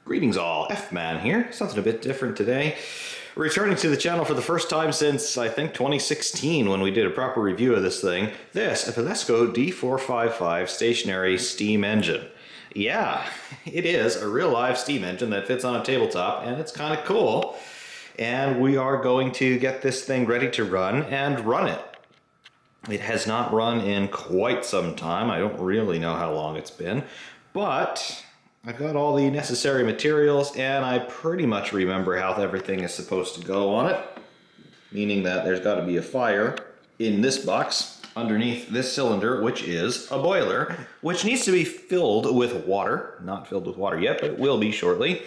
Greetings all, F-Man here. Something a bit different today. Returning to the channel for the first time since, I think, 2016 when we did a proper review of this thing. This, a Wilesco D455 stationary steam engine. Yeah, it is a real live steam engine that fits on a tabletop, and it's kind of cool. And we are going to get this thing ready to run and run it. It has not run in quite some time. I don't really know how long it's been, but I've got all the necessary materials and I pretty much remember how everything is supposed to go on it. Meaning that there's got to be a fire in this box underneath this cylinder, which is a boiler, which needs to be filled with water. Not filled with water yet, but it will be shortly,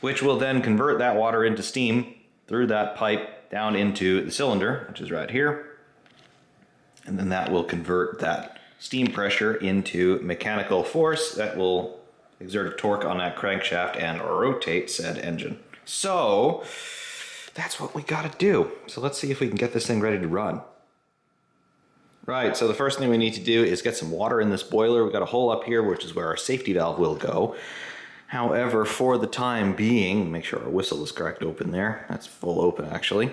which will then convert that water into steam through that pipe down into the cylinder, which is right here. And then that will convert that steam pressure into mechanical force that will exert a torque on that crankshaft and rotate said engine. So that's what we gotta do. So let's see if we can get this thing ready to run. Right, so the first thing we need to do is get some water in this boiler. We've got a hole up here, which is where our safety valve will go. However, for the time being, make sure our whistle is cracked open there. That's full open actually.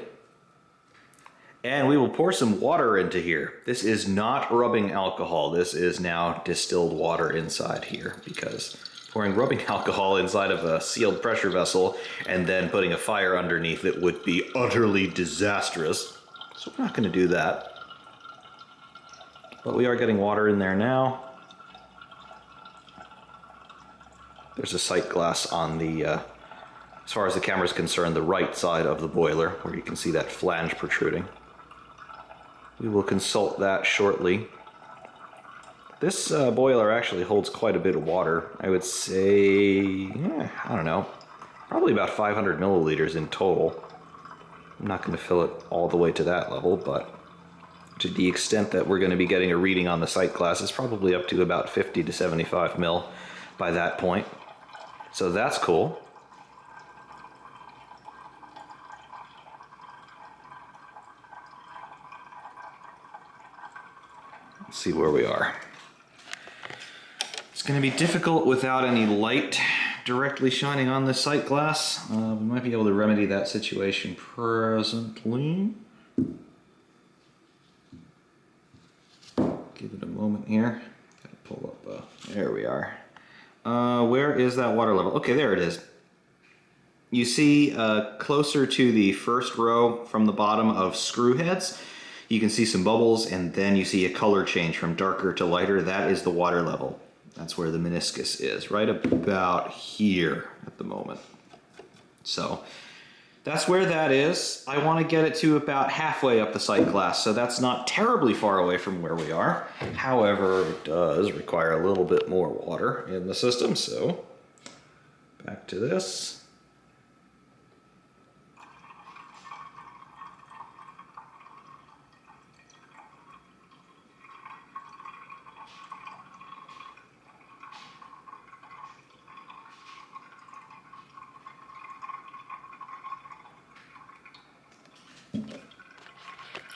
And we will pour some water into here. This is not rubbing alcohol. This is now distilled water inside here, because pouring rubbing alcohol inside of a sealed pressure vessel and then putting a fire underneath it would be utterly disastrous. So we're not going to do that. But we are getting water in there now. There's a sight glass on the, as far as the camera is concerned, the right side of the boiler, where you can see that flange protruding. We will consult that shortly. This boiler actually holds quite a bit of water. I would say, I don't know, probably about 500 milliliters in total. I'm not going to fill it all the way to that level, but to the extent that we're going to be getting a reading on the sight glass, it's probably up to about 50 to 75 mil by that point. So that's cool. Let's see where we are. It's going to be difficult without any light directly shining on the sight glass. We might be able to remedy that situation presently. Give it a moment here. Gotta pull up, there we are. Where is that water level? Okay, there it is. You see closer to the first row from the bottom of screw heads, you can see some bubbles, and then you see a color change from darker to lighter. That is the water level. That's where the meniscus is, right about here at the moment. So that's where that is. I want to get it to about halfway up the sight glass, so that's not terribly far away from where we are. However, it does require a little bit more water in the system, so back to this.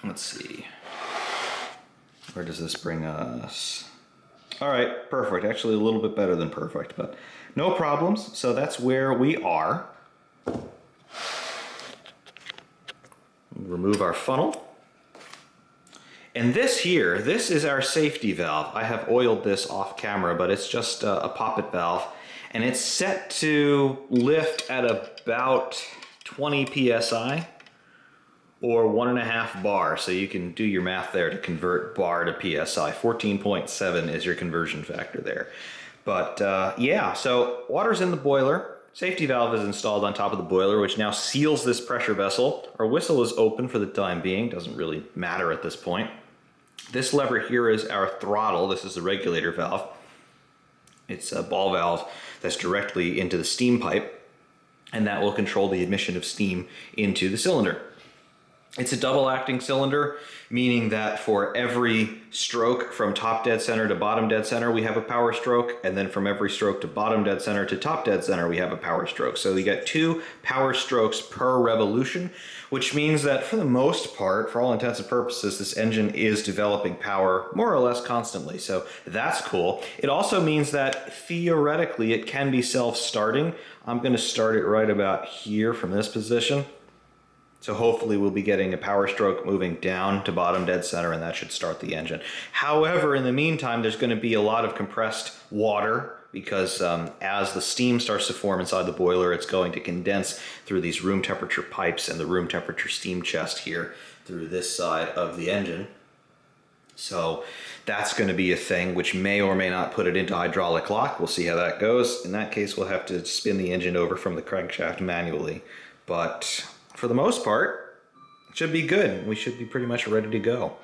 Let's see. Where does this bring us? All right, perfect. Actually, a little bit better than perfect, but no problems. So that's where we are. Remove our funnel. And this here, this is our safety valve. I have oiled this off camera, but it's just a poppet valve. And it's set to lift at about 20 PSI. Or 1.5 bar, so you can do your math there to convert bar to PSI. 14.7 is your conversion factor there. But yeah, so water's in the boiler. Safety valve is installed on top of the boiler, which now seals this pressure vessel. Our whistle is open for the time being. Doesn't really matter at this point. This lever here is our throttle. This is the regulator valve. It's a ball valve that's directly into the steam pipe, and that will control the admission of steam into the cylinder. It's a double acting cylinder, meaning that for every stroke from top dead center to bottom dead center, we have a power stroke. And then from every stroke to bottom dead center to top dead center, we have a power stroke. So we get 2 power strokes per revolution, which means that for the most part, for all intents and purposes, this engine is developing power more or less constantly. So that's cool. It also means that theoretically it can be self-starting. I'm going to start it right about here from this position. So hopefully we'll be getting a power stroke moving down to bottom dead center, and that should start the engine. However, in the meantime, there's going to be a lot of compressed water because as the steam starts to form inside the boiler, it's going to condense through these room temperature pipes and the room temperature steam chest here through this side of the engine. So that's going to be a thing which may or may not put it into hydraulic lock. We'll see how that goes. In that case, we'll have to spin the engine over from the crankshaft manually. But for the most part, it should be good. We should be pretty much ready to go.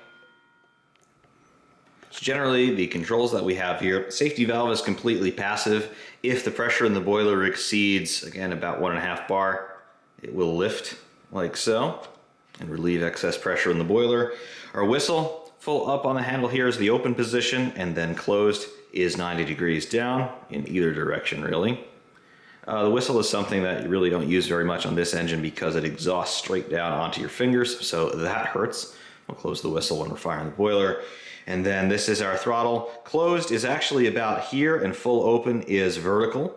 So generally, the controls that we have here, safety valve is completely passive. If the pressure in the boiler exceeds, again, about 1.5 bar, it will lift like so and relieve excess pressure in the boiler. Our whistle, full up on the handle here is the open position, and then closed is 90 degrees down in either direction, really. The whistle is something that you really don't use very much on this engine because it exhausts straight down onto your fingers, so that hurts. We'll close the whistle when we're firing the boiler. And then this is our throttle. Closed is actually about here, and full open is vertical.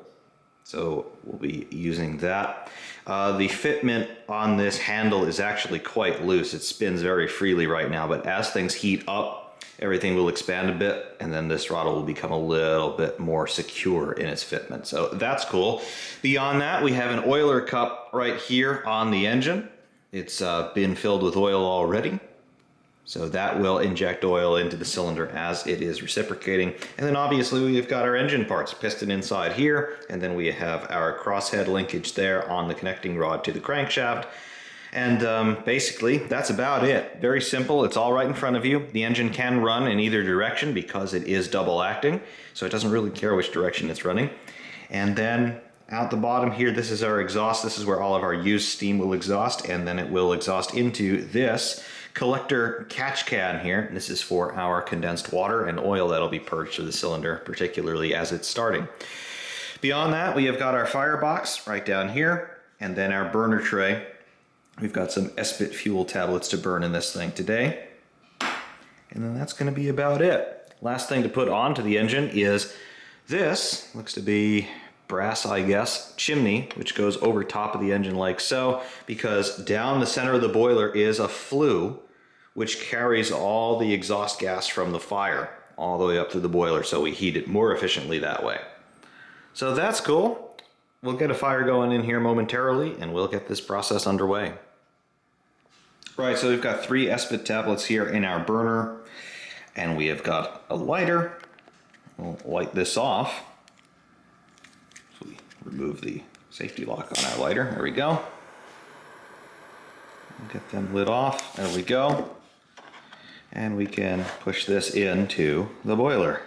So we'll be using that. The fitment on this handle is actually quite loose. It spins very freely right now, but as things heat up, everything will expand a bit, and then this throttle will become a little bit more secure in its fitment. So that's cool. Beyond that, we have an oiler cup right here on the engine. It's been filled with oil already. So that will inject oil into the cylinder as it is reciprocating. And then obviously we've got our engine parts, piston inside here, and then we have our crosshead linkage there on the connecting rod to the crankshaft. And basically, that's about it. Very simple. It's all right in front of you. The engine can run in either direction because it is double acting, so it doesn't really care which direction it's running. And then out the bottom here, this is our exhaust. This is where all of our used steam will exhaust, and then it will exhaust into this collector catch can here. This is for our condensed water and oil that'll be purged through the cylinder, particularly as it's starting. Beyond that, we have got our firebox right down here, and then our burner tray. We've got some SBIT fuel tablets to burn in this thing today. And then that's going to be about it. Last thing to put onto the engine is this, looks to be brass, I guess, chimney, which goes over top of the engine like so, because down the center of the boiler is a flue, which carries all the exhaust gas from the fire all the way up to the boiler, so we heat it more efficiently that way. So that's cool. We'll get a fire going in here momentarily, and we'll get this process underway. Right, so we've got 3 SBIT tablets here in our burner, and we have got a lighter. We'll light this off. So we remove the safety lock on our lighter. There we go. We'll get them lit off. There we go. And we can push this into the boiler.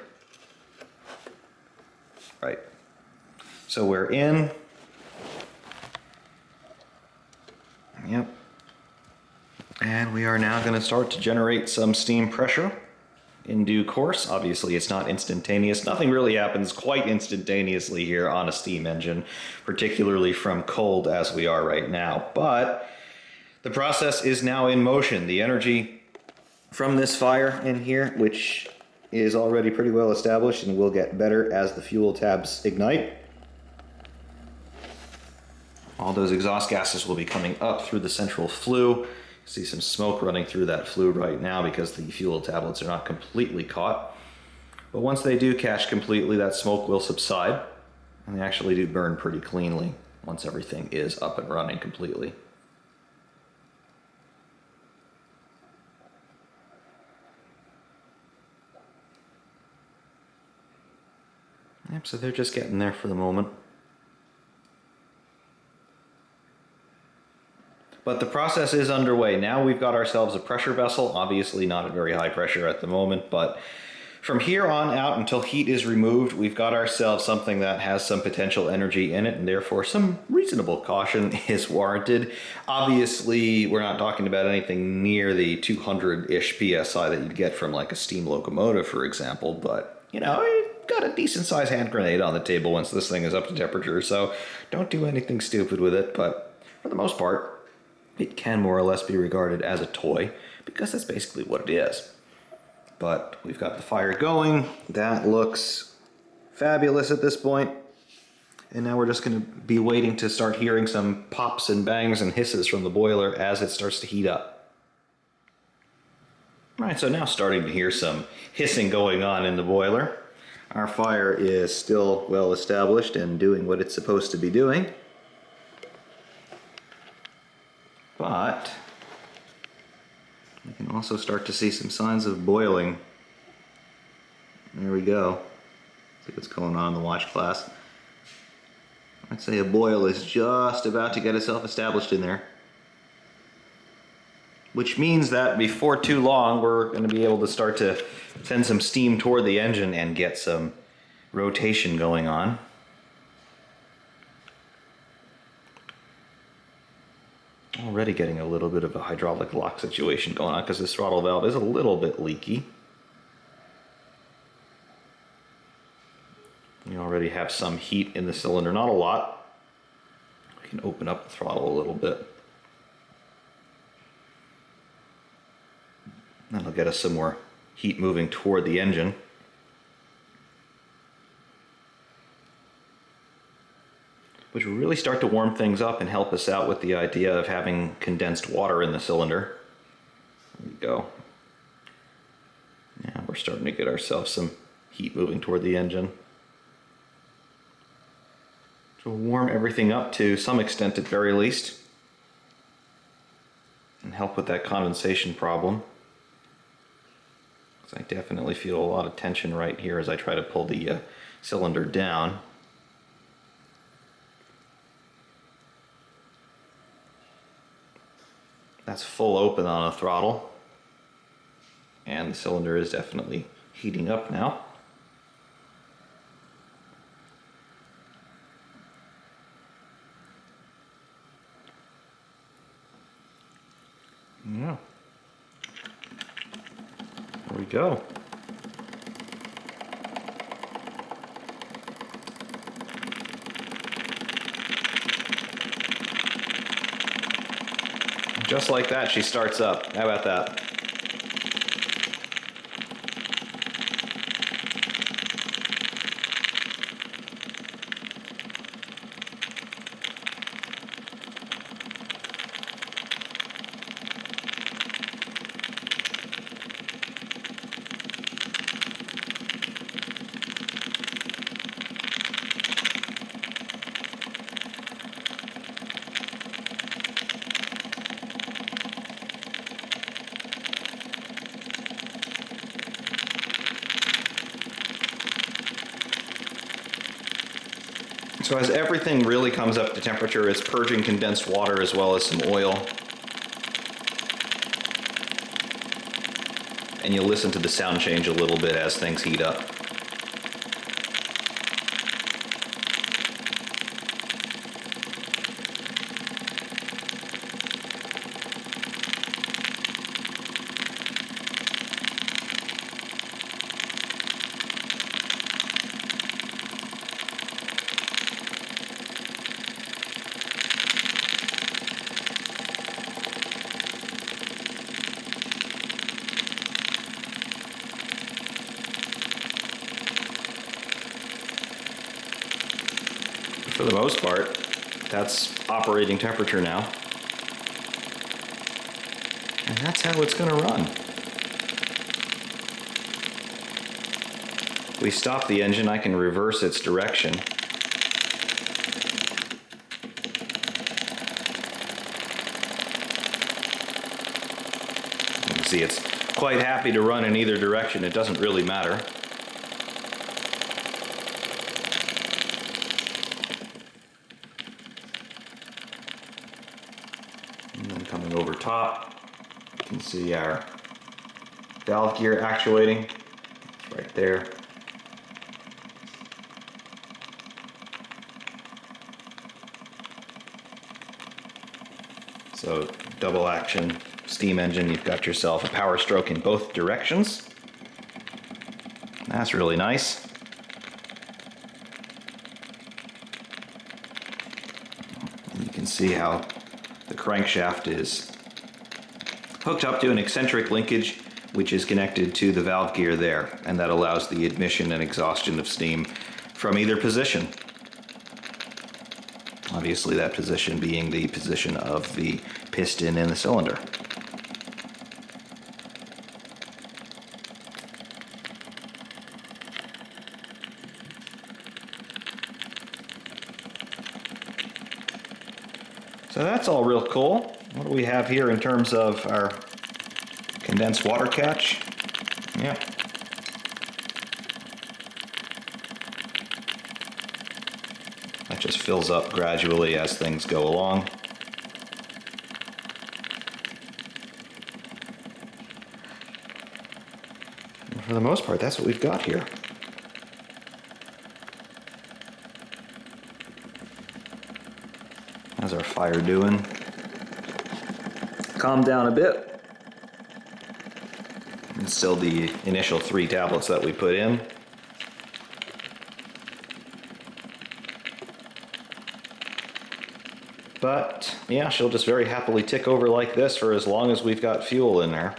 Right. So we're in. Yep. And we are now going to start to generate some steam pressure in due course. Obviously, it's not instantaneous. Nothing really happens quite instantaneously here on a steam engine, particularly from cold as we are right now. But the process is now in motion. The energy from this fire in here, which is already pretty well established and will get better as the fuel tabs ignite. All those exhaust gases will be coming up through the central flue. See some smoke running through that flue right now because the fuel tablets are not completely caught. But once they do catch completely, that smoke will subside, and they actually do burn pretty cleanly once everything is up and running completely. Yep, so they're just getting there for the moment. But the process is underway. Now we've got ourselves a pressure vessel, obviously not at very high pressure at the moment, but From here on out until heat is removed, we've got ourselves something that has some potential energy in it, and therefore some reasonable caution is warranted. Obviously, we're not talking about anything near the 200-ish PSI that you'd get from like a steam locomotive, for example, but you know, you've got a decent sized hand grenade on the table once this thing is up to temperature, so don't do anything stupid with it, but for the most part, it can more or less be regarded as a toy, because that's basically what it is. But we've got the fire going. That looks fabulous at this point. And now we're just going to be waiting to start hearing some pops and bangs and hisses from the boiler as it starts to heat up. All right, so now starting to hear some hissing going on in the boiler. Our fire is still well established and doing what it's supposed to be doing. But we can also start to see some signs of boiling. There we go. See what's going on in the watch glass. I'd say a boil is just about to get itself established in there. Which means that before too long, we're going to be able to start to send some steam toward the engine and get some rotation going on. Already getting a little bit of a hydraulic lock situation going on because this throttle valve is a little bit leaky. You already have some heat in the cylinder, not a lot. We can open up the throttle a little bit. That'll get us some more heat moving toward the engine. Which will really start to warm things up and help us out with the idea of having condensed water in the cylinder. There we go. Now we're starting to get ourselves some heat moving toward the engine. So we'll warm everything up to some extent at very least. And help with that condensation problem. Because I definitely feel a lot of tension right here as I try to pull the cylinder down. That's full open on the throttle, and the cylinder is definitely heating up now. Yeah. There we go. Just like that, she starts up. How about that? So as everything really comes up to temperature, it's purging condensed water as well as some oil. And you'll listen to the sound change a little bit as things heat up. For the most part, that's operating temperature now. And that's how it's going to run. If we stop the engine, I can reverse its direction. You can see it's quite happy to run in either direction. It doesn't really matter. And then coming over top, you can see our valve gear actuating. It's right there. So double action steam engine, you've got yourself a power stroke in both directions. That's really nice. And you can see how the crankshaft is hooked up to an eccentric linkage which is connected to the valve gear there, and that allows the admission and exhaustion of steam from either position. Obviously that position being the position of the piston in the cylinder. So that's all real cool. What do we have here in terms of our condensed water catch? Yeah. That just fills up gradually as things go along. And for the most part, that's what we've got here. How's our fire doing? Calmed down a bit. It's still the initial 3 tablets that we put in. But yeah, she'll just very happily tick over like this for as long as we've got fuel in there.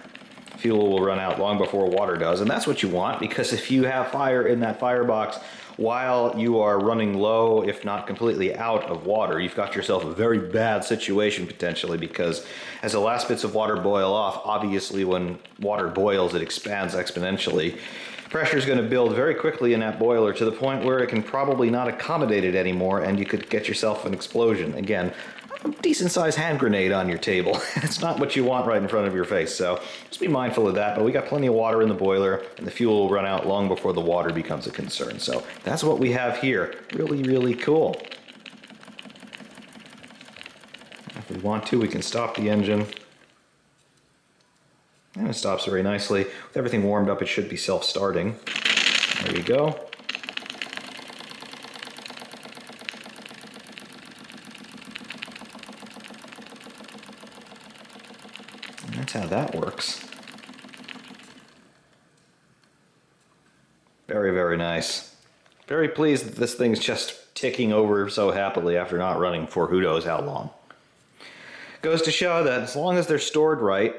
Fuel will run out long before water does, and that's what you want, because if you have fire in that firebox while you are running low, if not completely out of water, you've got yourself a very bad situation potentially, because as the last bits of water boil off, obviously when water boils it expands exponentially. Pressure is going to build very quickly in that boiler to the point where it can probably not accommodate it anymore, and you could get yourself an explosion. Again, a decent sized hand grenade on your table. It's not what you want right in front of your face, so just be mindful of that. But we got plenty of water in the boiler, and the fuel will run out long before the water becomes a concern. So that's what we have here. Really, really cool. If we want to, we can stop the engine. And it stops very nicely. With everything warmed up, it should be self-starting. There you go. And that's how that works. Very, very nice. Very pleased that this thing's just ticking over so happily after not running for who knows how long. Goes to show that as long as they're stored right,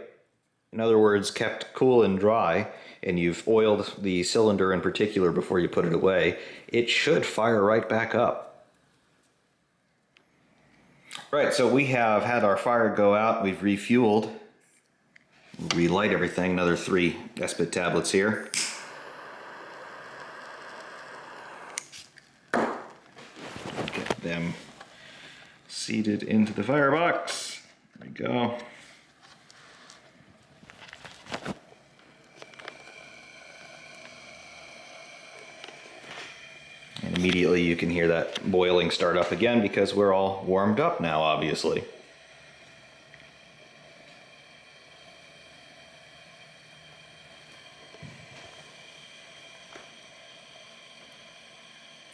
in other words, kept cool and dry, and you've oiled the cylinder in particular before you put it away, it should fire right back up. Right, so we have had our fire go out, we've refueled, relight everything, another 3 S-bit tablets here. Get them seated into the firebox. There we go. And immediately you can hear that boiling start up again because we're all warmed up now, obviously.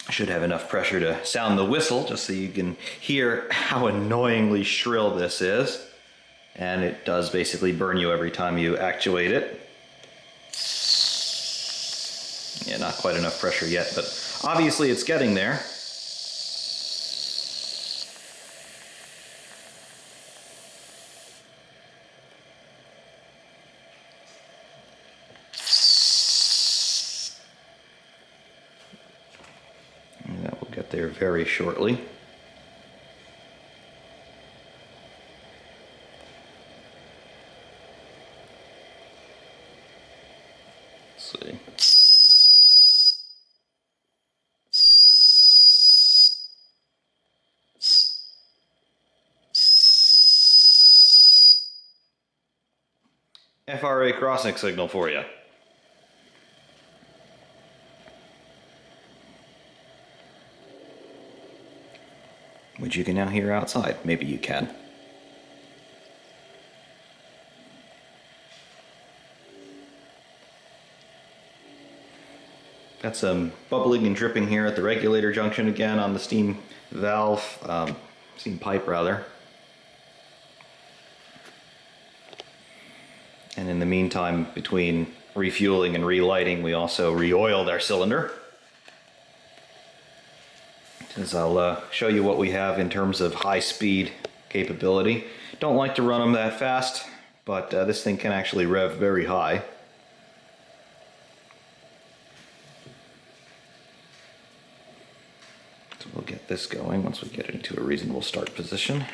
I should have enough pressure to sound the whistle just so you can hear how annoyingly shrill this is. And it does basically burn you every time you actuate it. Yeah, not quite enough pressure yet, but obviously it's getting there. And that will get there very shortly. Let's see. FRA crossing signal for you. Which you can now hear outside. Maybe you can. Got some bubbling and dripping here at the regulator junction again on the steam valve, steam pipe rather. And in the meantime, between refueling and relighting, we also re-oiled our cylinder. As I'll show you what we have in terms of high-speed capability. Don't like to run them that fast, but this thing can actually rev very high. So we'll get this going once we get it into a reasonable start position.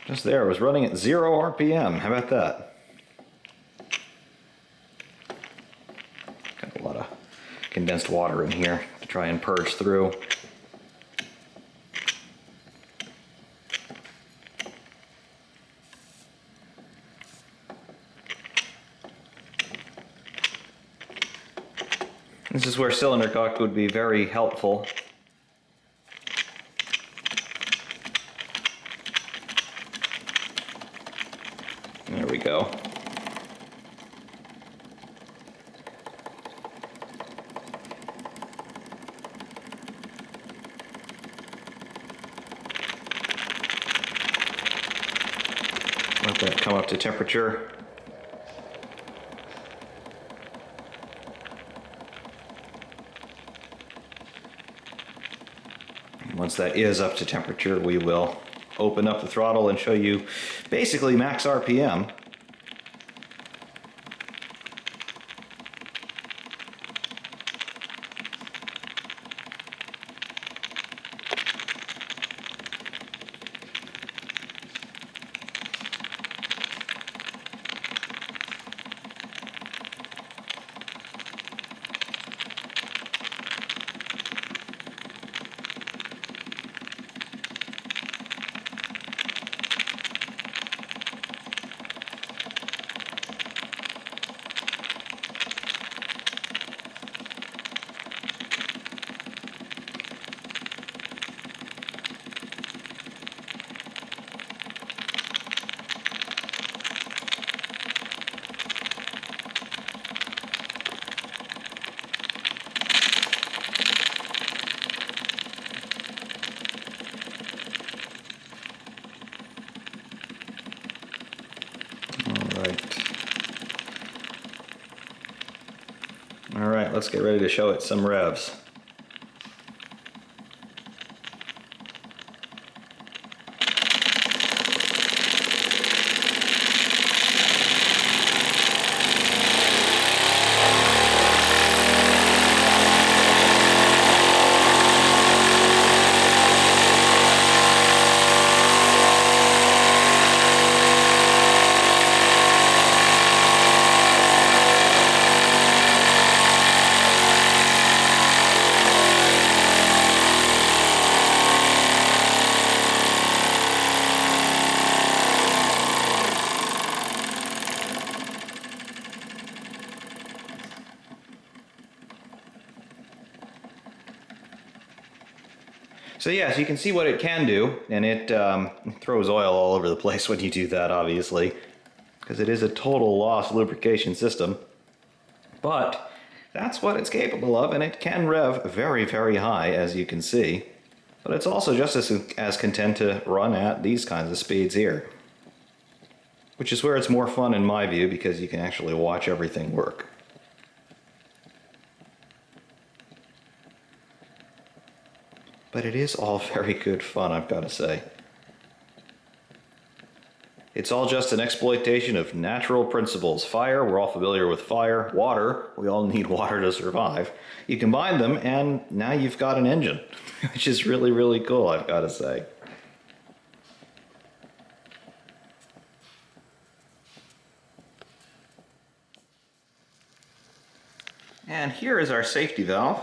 Just there, it was running at 0 RPM. How about that? Got a lot of condensed water in here to try and purge through. This is where cylinder cock would be very helpful. There we go. Let that come up to temperature. Once that is up to temperature, we will open up the throttle and show you basically max RPM. All right, let's get ready to show it some revs. So yes, you can see what it can do, and it throws oil all over the place when you do that, obviously, because it is a total loss lubrication system. But that's what it's capable of, and it can rev very, very high, as you can see. But it's also just as content to run at these kinds of speeds here, which is where it's more fun in my view, because you can actually watch everything work. But it is all very good fun, I've got to say. It's all just an exploitation of natural principles. Fire, we're all familiar with fire. Water, we all need water to survive. You combine them and now you've got an engine, which is really, really cool, I've got to say. And here is our safety valve.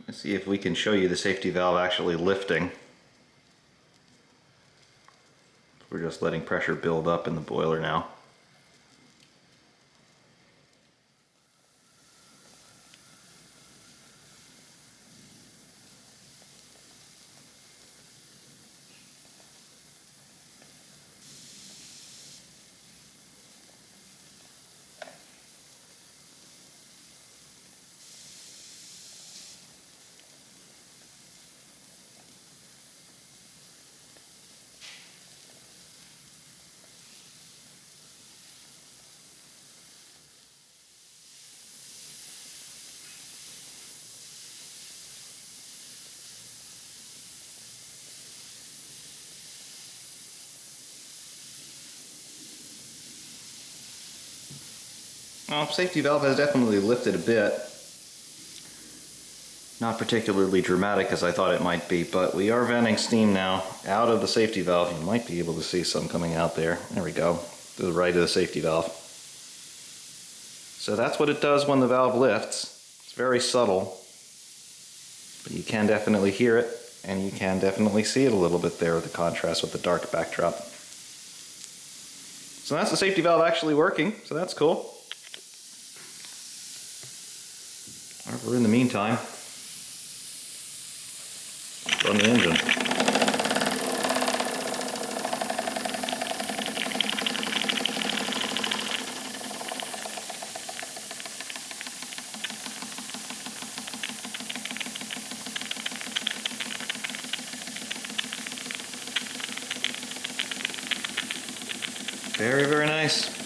Let's see if we can show you the safety valve actually lifting. We're just letting pressure build up in the boiler now. Well, safety valve has definitely lifted a bit. Not particularly dramatic as I thought it might be, but we are venting steam now out of the safety valve. You might be able to see some coming out there. There we go, to the right of the safety valve. So that's what it does when the valve lifts. It's very subtle, but you can definitely hear it, and you can definitely see it a little bit there with the contrast with the dark backdrop. So that's the safety valve actually working, so that's cool. However, in the meantime, run the engine. Very, very nice.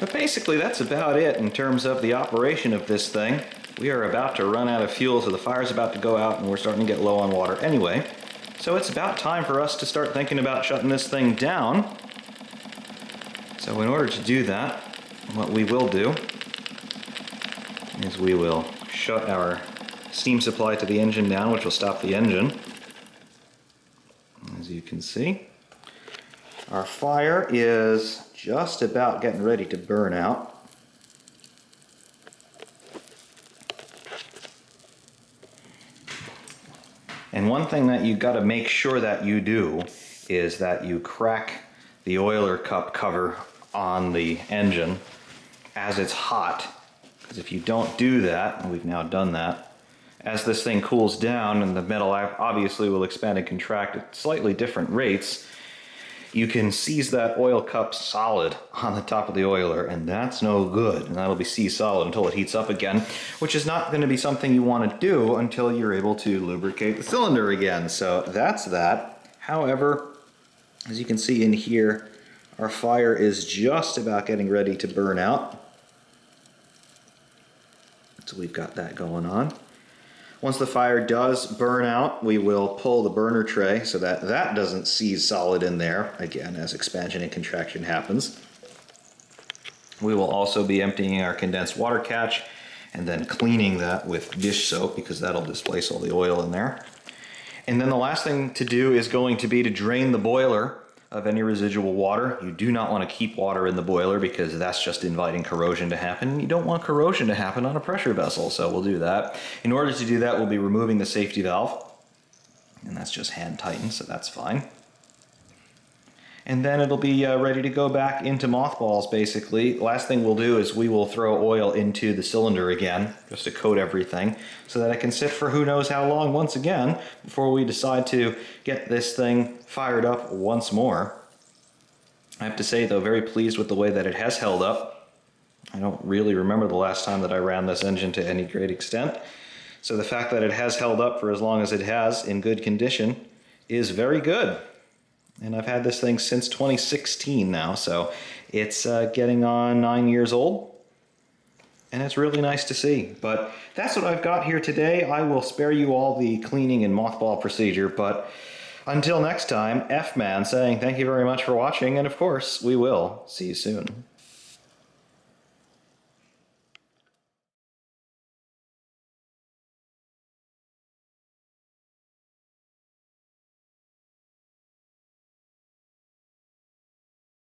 But basically that's about it in terms of the operation of this thing. We are about to run out of fuel, so the fire's about to go out and we're starting to get low on water anyway. So it's about time for us to start thinking about shutting this thing down. So in order to do that, what we will do is we will shut our steam supply to the engine down, which will stop the engine. As you can see, our fire is just about getting ready to burn out. And one thing that you got to make sure that you do is that you crack the oiler cup cover on the engine as it's hot. Because if you don't do that, and we've now done that, as this thing cools down and the metal obviously will expand and contract at slightly different rates, you can seize that oil cup solid on the top of the oiler, and that's no good. And that'll be seized solid until it heats up again, which is not going to be something you want to do until you're able to lubricate the cylinder again. So that's that. However, as you can see in here, our fire is just about getting ready to burn out. So we've got that going on. Once the fire does burn out, we will pull the burner tray so that that doesn't seize solid in there, again, as expansion and contraction happens. We will also be emptying our condensed water catch and then cleaning that with dish soap because that'll displace all the oil in there. And then the last thing to do is going to be to drain the boiler of any residual water. You do not want to keep water in the boiler because that's just inviting corrosion to happen. You don't want corrosion to happen on a pressure vessel, so we'll do that. In order to do that, we'll be removing the safety valve, and that's just hand tightened, so that's fine. And then it'll be ready to go back into mothballs, basically. Last thing we'll do is we will throw oil into the cylinder again, just to coat everything, so that it can sit for who knows how long once again before we decide to get this thing fired up once more. I have to say, though, very pleased with the way that it has held up. I don't really remember the last time that I ran this engine to any great extent. So the fact that it has held up for as long as it has in good condition is very good. And I've had this thing since 2016 now, so it's getting on 9 years old. And it's really nice to see. But that's what I've got here today. I will spare you all the cleaning and mothball procedure, but until next time, F-Man saying thank you very much for watching, and of course, we will see you soon.